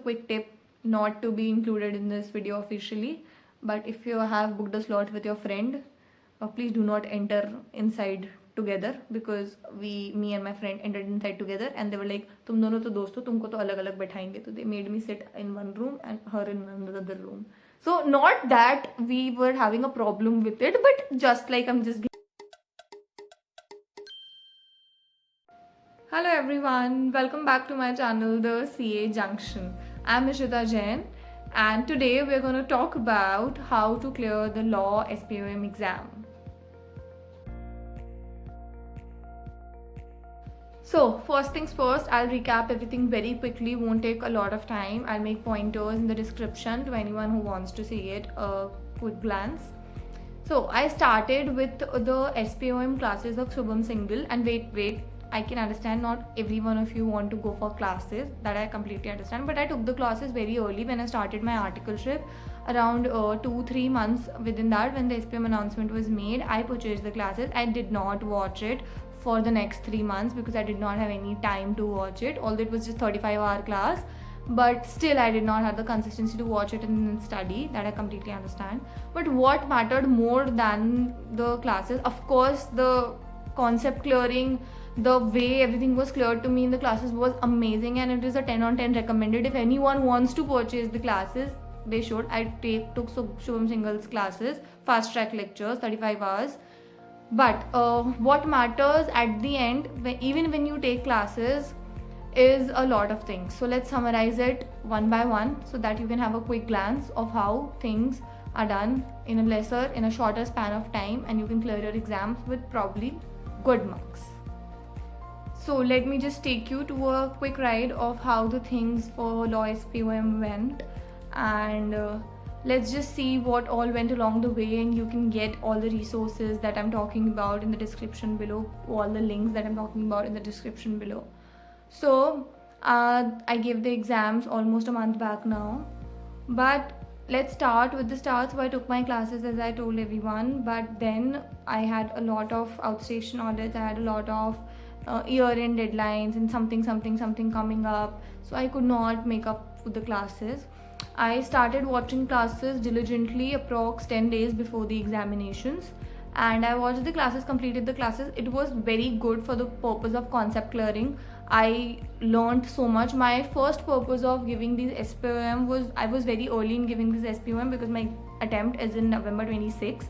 quick tip, not to be included in this video officially, but if you have booked a slot with your friend, please do not enter inside together, because me and my friend entered inside together and they were like, तुम दोनों तो दोस्त हो, तुमको तो अलग अलग बैठाएंगे. तो they made me sit in one room and her in another room. So not that we were having a problem with it, but just like I'm just. Hello everyone, welcome back to my channel, the CA Junction. I'm Nishita Jain, and today we're going to talk about how to clear the law SPOM exam. So first things first, I'll recap everything very quickly, won't take a lot of time. I'll make pointers in the description to anyone who wants to see it a quick glance. So I started with the SPOM classes of Shubham Singhal, and wait, I can understand not every one of you want to go for classes, that I completely understand, but I took the classes very early when I started my articleship. Around 2-3 months within that, when the SPM announcement was made, I purchased the classes. I did not watch it for the next 3 months because I did not have any time to watch it, although it was just 35-hour class, but still I did not have the consistency to watch it and study. That I completely understand. But what mattered more than the classes, of course, the concept clearing, the way everything was cleared to me in the classes was amazing, and it is a 10 on 10 recommended. If anyone wants to purchase the classes, they should. I took Shubham Singhal's classes, fast track lectures, 35 hours. But what matters at the end, even when you take classes, is a lot of things. So let's summarize it one by one so that you can have a quick glance of how things are done in a shorter span of time, and you can clear your exams with probably good marks. So let me just take you to a quick ride of how the things for law SPOM went, and let's just see what all went along the way, and you can get all the resources that I'm talking about in the description below, all the links that I'm talking about in the description below. So I gave the exams almost a month back now, but let's start with the start. So I took my classes as I told everyone, but then I had a lot of outstation audits, I had a lot of year-end deadlines and something coming up, so I could not make up with the classes. I started watching classes diligently approx 10 days before the examinations, and I watched the classes, completed the classes. It was very good for the purpose of concept clearing. I learned so much. My first purpose of giving these SPOM was, I was very early in giving this SPOM because my attempt is in November 26,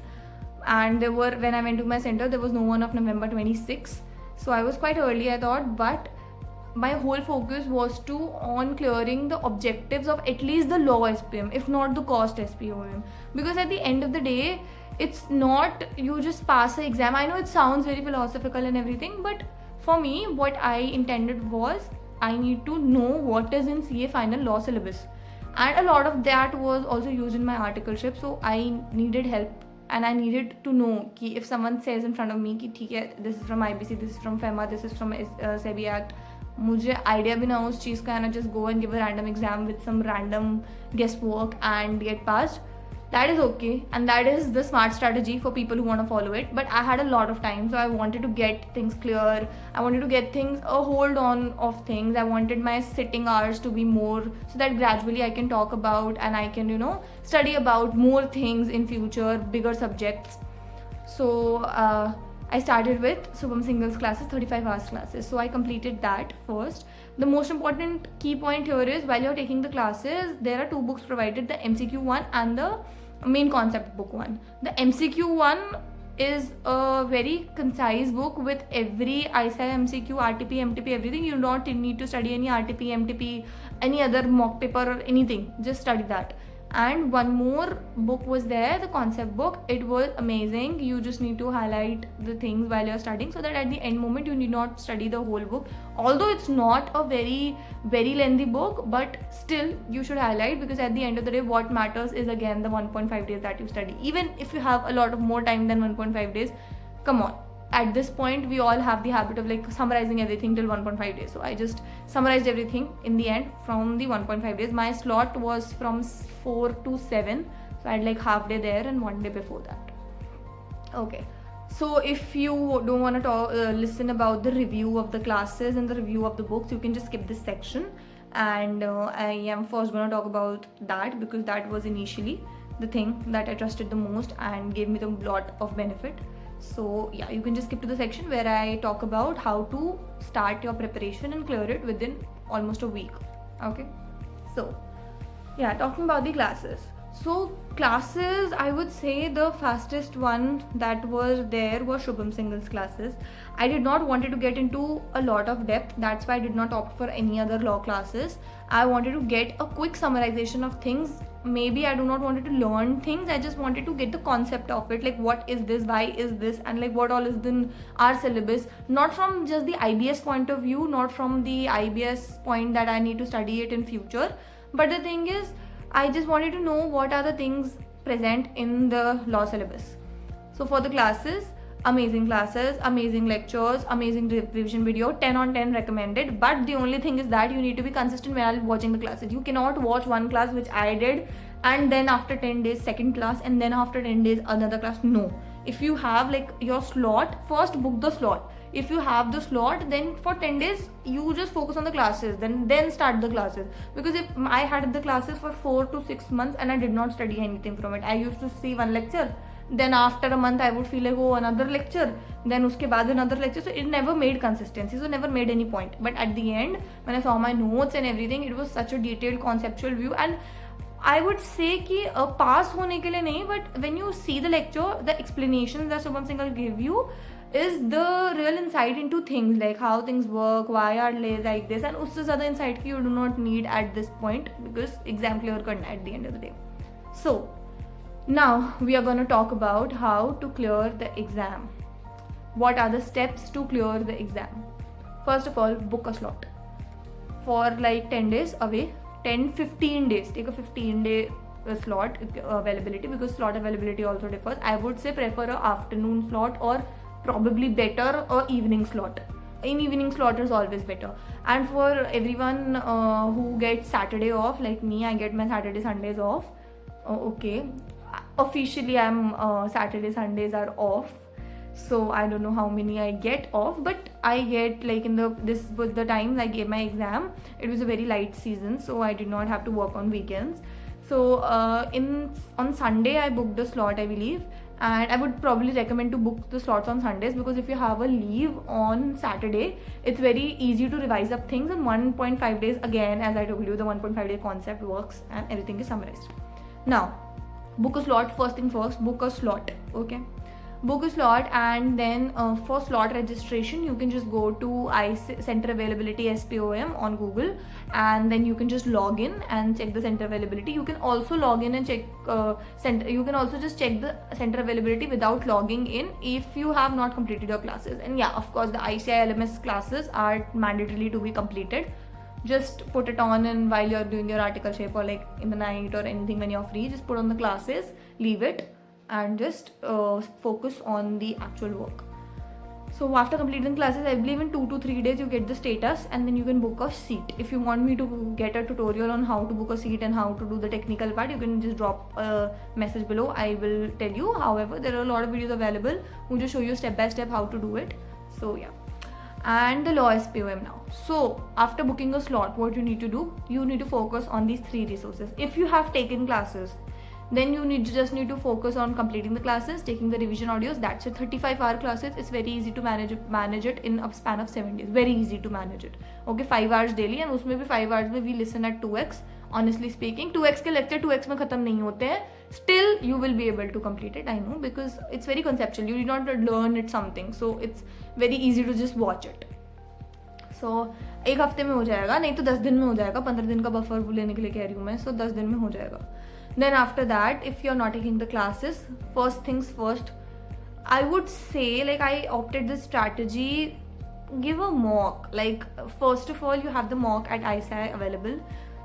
and when I went to my center, there was no one of November 26. So I was quite early, I thought, but my whole focus was on clearing the objectives of at least the law SPM, if not the cost SPOM, because at the end of the day, it's not you just pass the exam. I know it sounds very philosophical and everything, but for me, what I intended was I need to know what is in CA final law syllabus, and a lot of that was also used in my articleship. So I needed help, and I needed to know कि if someone says in front of me कि ठीक है, this is from IBC, this is from FEMA, this is from SEBI Act, मुझे idea भी ना हो उस चीज़ का, and I just go and give a random exam with some random guesswork and get passed. That is okay, and that is the smart strategy for people who want to follow it. But I had a lot of time, so I wanted to get things clear. I wanted to get a hold on of things. I wanted my sitting hours to be more, so that gradually I can talk about and I can study about more things in future, bigger subjects. So I started with Shubham Singhal's classes, 35 hours classes. So I completed that first. The most important key point here is, while you're taking the classes, there are 2 books provided, the MCQ one and the main concept book one. The MCQ one is a very concise book with every ISI, MCQ, RTP, MTP, everything. You do not need to study any RTP, MTP, any other mock paper or anything. Just study that. And one more book was there, the concept book. It was amazing. You just need to highlight the things while you're studying, so that at the end moment you need not study the whole book. Although it's not a very lengthy book, but still you should highlight, because at the end of the day, what matters is again the 1.5 days that you study. Even if you have a lot of more time than 1.5 days, come on. At this point, we all have the habit of summarizing everything till 1.5 days. So I just summarized everything in the end from the 1.5 days. My slot was from 4 to 7. So I had half day there and 1 day before that. Okay. So if you don't want to listen about the review of the classes and the review of the books, you can just skip this section. and I am first going to talk about that because that was initially the thing that I trusted the most and gave me the lot of benefit. So yeah, you can just skip to the section where I talk about how to start your preparation and clear it within almost a week. Okay, so yeah, talking about the classes. So classes, I would say the fastest one that was there was Shubham Singhal's classes. I did not wanted to get into a lot of depth, that's why I did not opt for any other law classes. I wanted to get a quick summarization of things. Maybe I do not wanted to learn things, I just wanted to get the concept of it, like what is this, why is this, and like what all is in our syllabus, not from just the IBS point of view, not from the IBS point that I need to study it in future, but the thing is I just wanted to know what are the things present in the law syllabus. So for the classes, amazing classes, amazing lectures, amazing revision video, 10 on 10 recommended. But the only thing is that you need to be consistent while watching the classes. You cannot watch one class, which I did, and then after 10 days second class, and then after 10 days another class. No, if you have like your slot, first book the slot. If you have the slot, then for 10 days you just focus on the classes, then start the classes. Because if I had the classes for 4 to 6 months and I did not study anything from it, I used to see one lecture, then after a month I would feel like, oh, another lecture, then uske baad another lecture. So it never made consistency, so never made any point. But at the end, when I saw my notes and everything, it was such a detailed conceptual view. And I would say कि pass होने के लिए नहीं, but when you see the lecture, the explanations that Shubham Singhal give you is the real insight into things, like how things work, why are they like this, and उससे ज़्यादा insight की you do not need at this point because exam clear करना at the end of the day. So now we are going to talk about how to clear the exam. What are the steps to clear the exam? First of all, book a slot for like 10 days away. 10-15 days, take a 15-day slot availability, because slot availability also differs. I would say prefer a afternoon slot, or probably better a evening slot. In evening slot is always better. And for everyone who gets Saturday off, like me, I get my Saturday Sundays off. Okay, officially I'm Saturday Sundays are off, so I don't know how many I get off, but I get like this was the time I gave my exam. It was a very light season, so I did not have to work on weekends. So on Sunday I booked the slot, I believe, and I would probably recommend to book the slots on Sundays, because if you have a leave on Saturday, it's very easy to revise up things in 1.5 days. Again, as I told you, the 1.5 day concept works and everything is summarized. Now, book a slot. First thing first, book a slot. Okay, book a slot, and then for slot registration you can just go to center availability SPOM on Google, and then you can just log in and check the center availability. You can also log in and check you can also just check the center availability without logging in if you have not completed your classes. And yeah, of course the ICI LMS classes are mandatorily to be completed. Just put it on, and while you're doing your article shape, or like in the night or anything when you're free, just put on the classes, leave it, and just focus on the actual work. So after completing classes, I believe in 2 to 3 days you get the status, and then you can book a seat. If you want me to get a tutorial on how to book a seat and how to do the technical part, you can just drop a message below. I will tell you. However, there are a lot of videos available who just show you step by step how to do it. So yeah. And the law SPOM now. So after booking a slot, what you need to do, you need to focus on these 3 resources. If you have taken classes, then you just need to focus on completing the classes, taking the revision audios. That's it. 35-hour classes. It's very easy to manage it in a span of 7 days. Very easy to manage it. Okay, 5 hours daily, and उसमें भी 5 hours में we listen at 2x. Honestly speaking, 2x के lecture 2x में खत्म नहीं होते हैं. Still, you will be able to complete it. I know, because it's very conceptual. You did not learn it something, so it's very easy to just watch it. So एक हफ्ते में हो जाएगा, नहीं तो 10 दिन में हो जाएगा. 15 दिन का बफर लेने के लिए कह रही हूँ मैं, so 10 दिन में हो जाएगा. Then after that, if you're not taking the classes, first things first, I would say, like, I opted this strategy, give a mock. Like, first of all, you have the mock at ICI available.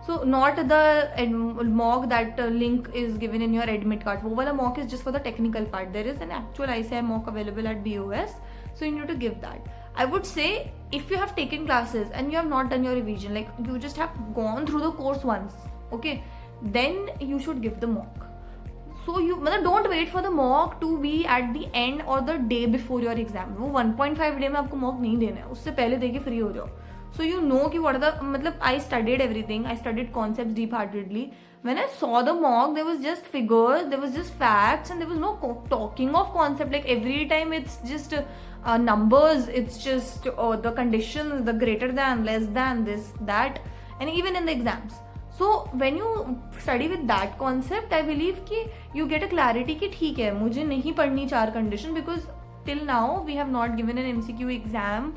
So not the mock that link is given in your admit card. वो वाला mock is just for the technical part. There is an actual ICI mock available at BOS, so you need to give that. I would say, if you have taken classes and you have not done your revision, like you just have gone through the course once, okay, then you should give the mock. So you don't wait for the mock to be at the end or the day before your exam. वो 1.5 day में आपको mock नहीं देना है, उससे पहले देके free हो जाओ. so you know कि what are the मतलब I studied everything, I studied concepts deep-heartedly. When I saw the mock, there was just figures, there was just facts, and there was no talking of concept. Like every time it's just numbers, it's just the conditions, the greater than, less than, this, that, and even in the exams. So when you study with that concept, I believe कि you get a clarity कि ठीक है मुझे नहीं पढ़नी 4 condition, because till now we have not given an MCQ exam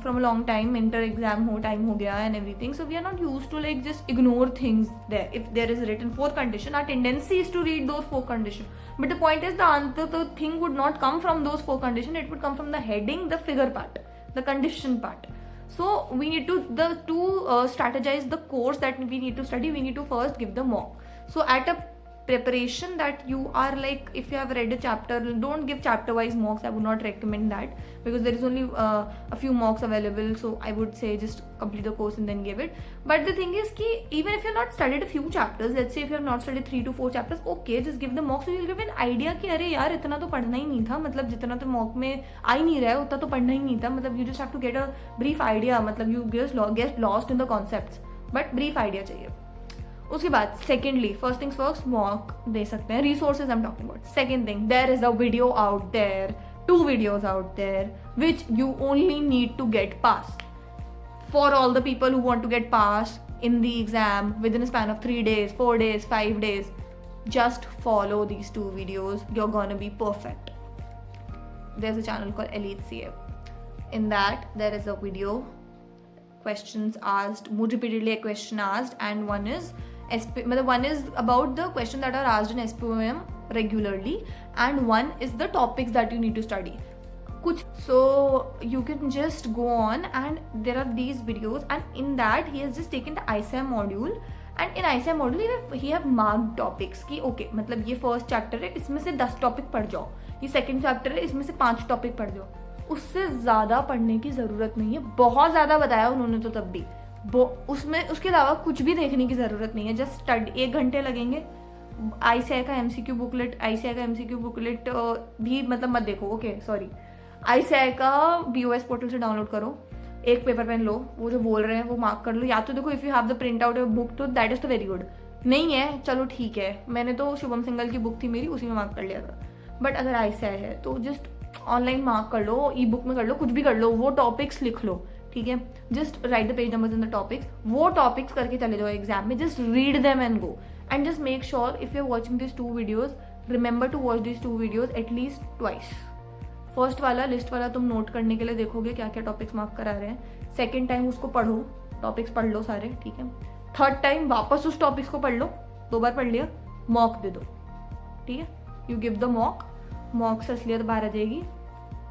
from a long time. Inter exam हो time हो गया and everything, so we are not used to like just ignore things there. If there is written 4 condition, our tendency is to read those 4 condition, but the point is the answer, the thing would not come from those 4 condition, it would come from the heading, the figure part, the condition part. So we need to strategize the course that we need to study. We need to first give the mock. So at a preparation that you are like, if you have read a chapter, don't give chapter wise mocks. I would not recommend that, because there is only a few mocks available. So I would say just complete the course and then give it. But the thing is ki even if you have not studied a few chapters, let's say if you have not studied 3 to 4 chapters, okay, just give the mock, so you'll give an idea कि अरे यार इतना तो पढ़ना ही नहीं था, मतलब जितना तो mock में आ ही नहीं रहा है उतना तो पढ़ना ही नहीं था, मतलब you just have to get a brief idea, मतलब you get lost in the concepts, but brief idea चाहिए. उसके बाद secondly, first things first, mock दे सकते हैं. Resources I am talking about. Second thing, there is a video out there, 2 videos out there which you only need to get passed. For all the people who want to get passed in the exam within a span of 3 days, 4 days, 5 days, just follow these 2 videos. You're gonna be perfect. There's a channel called Elite CA. In that, there is a video, questions asked, repeatedly a question asked, and one is about the questions that are asked in SPOM regularly, and one is the topics that you need to study. So you can just go on, and there are these videos, and in that he has just taken the ISAM module, and in ISAM module he have marked topics कि okay, मतलब ये first chapter है, इसमें से 10 topic पढ़ जाओ, ये second chapter है, इसमें से 5 topic पढ़ जाओ. उससे ज़्यादा पढ़ने की ज़रूरत नहीं है. बहुत ज़्यादा बताया उन्होंने तो तब भी, उसमें उसके अलावा कुछ भी देखने की ज़रूरत नहीं है. जस्ट स्टडी, 1 घंटे लगेंगे. ICAI का MCQ बुकलेट भी मतलब मत देखो, ओके सॉरी. ICAI का BOS पोर्टल से डाउनलोड करो, एक पेपर पेन लो, वो जो बोल रहे हैं वो मार्क कर लो. या तो देखो if you have the print out book तो दैट इज़ तो वेरी गुड. नहीं है चलो ठीक है, मैंने तो शुभम सिंगल की बुक थी मेरी, उसी में मार्क कर लिया था. बट अगर ICAI है तो जस्ट ऑनलाइन मार्क कर लो, ई बुक में कर लो, कुछ भी कर लो, वो टॉपिक्स लिख लो, ठीक है. Just write the page numbers in the topics, वो टॉपिक्स करके चले जाओ एग्जाम में. Just read them and go, and just make sure if you are watching this 2 videos, remember to watch this 2 videos at least twice. First वाला list वाला तुम note करने के लिए देखोगे क्या क्या टॉपिक्स मार्क करा रहे हैं. सेकेंड टाइम उसको पढ़ो, टॉपिक्स पढ़ लो सारे, ठीक है. थर्ड टाइम वापस उस टॉपिक्स को पढ़ लो, 2 बार पढ़ लिया, मॉक दे दो, ठीक है. यू गिव द मॉक से असलियत बाहर आ जाएगी,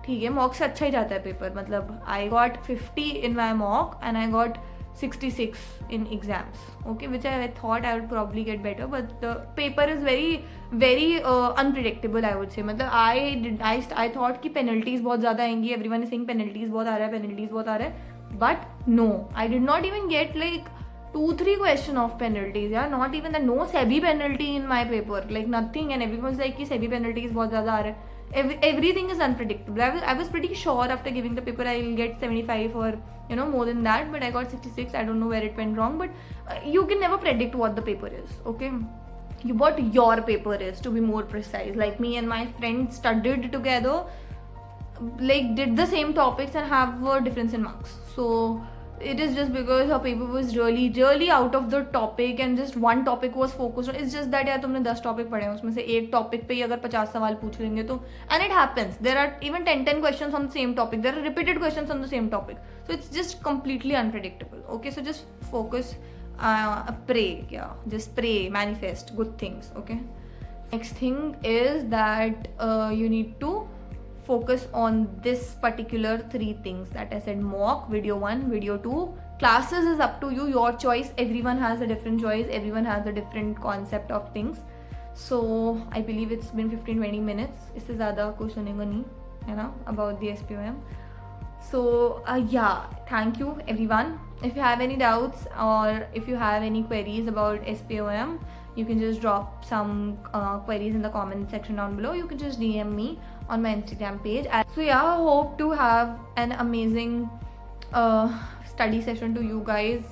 ठीक है. मॉक से अच्छा ही जाता है पेपर. मतलब I got 50 in my mock and I got 66 in exams, okay, which I thought I would probably get better, but the paper is very unpredictable, I would say. मतलब I thought कि penalties बहुत ज़्यादा आएंगी. Everyone is saying penalties बहुत आ रहा है, but no, I did not even get like 2-3 question of penalties, yeah, not even the no SEBI penalty in my paper, like nothing, and everyone's like कि SEBI penalties बहुत ज़्यादा आ रहा है. Everything is unpredictable. I was pretty sure after giving the paper I'll get 75 or more than that, but I got 66. I don't know where it went wrong, but you can never predict what the paper is, okay. What your paper is, to be more precise. Like me and my friend studied together, like did the same topics and have a difference in marks. So it is just because her paper was really out of the topic, and just one topic was focused on. It's just that यार तुमने 10 topic पढ़े हैं, उसमें से एक topic पे ही अगर 50 सवाल पूछ लेंगे तो, and it happens, there are even 10 questions on the same topic, there are repeated questions on the same topic, so it's just completely unpredictable, okay. So just focus, just pray, manifest good things, okay. Next thing is that you need to focus on this particular 3 things that I said: mock, video 1, video 2. Classes is up to you, your choice. Everyone has a different choice, everyone has a different concept of things. So I believe it's been 15-20 minutes. इससे ज़्यादा कुछ सुनेगा नहीं, है ना, about the SPOM. So yeah, thank you everyone. If you have any doubts or if you have any queries about SPOM, you can just drop some queries in the comment section down below. You can just DM me on my Instagram page. So yeah, I hope to have an amazing study session to you guys.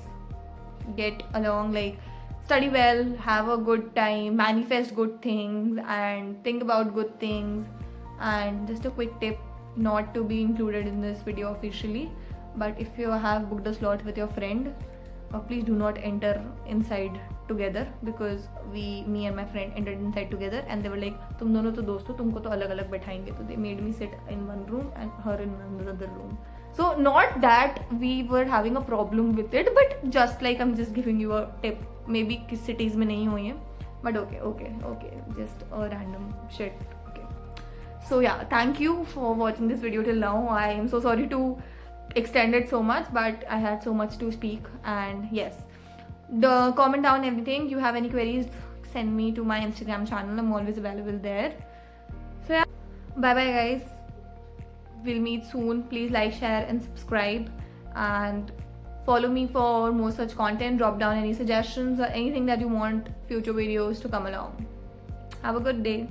Get along, like study well, have a good time, manifest good things, and think about good things. And just a quick tip, not to be included in this video officially, but if you have booked a slot with your friend, please do not enter inside together, because me and my friend entered inside together and they were like, तुम दोनों तो दोस्त हो, तुमको तो अलग अलग बैठाएंगे. तो they made me sit in one room and her in another room. So not that we were having a problem with it, but just like I'm just giving you a tip. Maybe किस cities में नहीं हुई है, but okay, just a random shit. Okay. So yeah, thank you for watching this video till now. I am so sorry to extend it so much, but I had so much to speak. And yes, the comment down everything. You have any queries, send me to my Instagram channel. I'm always available there. So yeah, bye bye guys. We'll meet soon. Please like, share and subscribe, and follow me for more such content. Drop down any suggestions or anything that you want future videos to come along. Have a good day.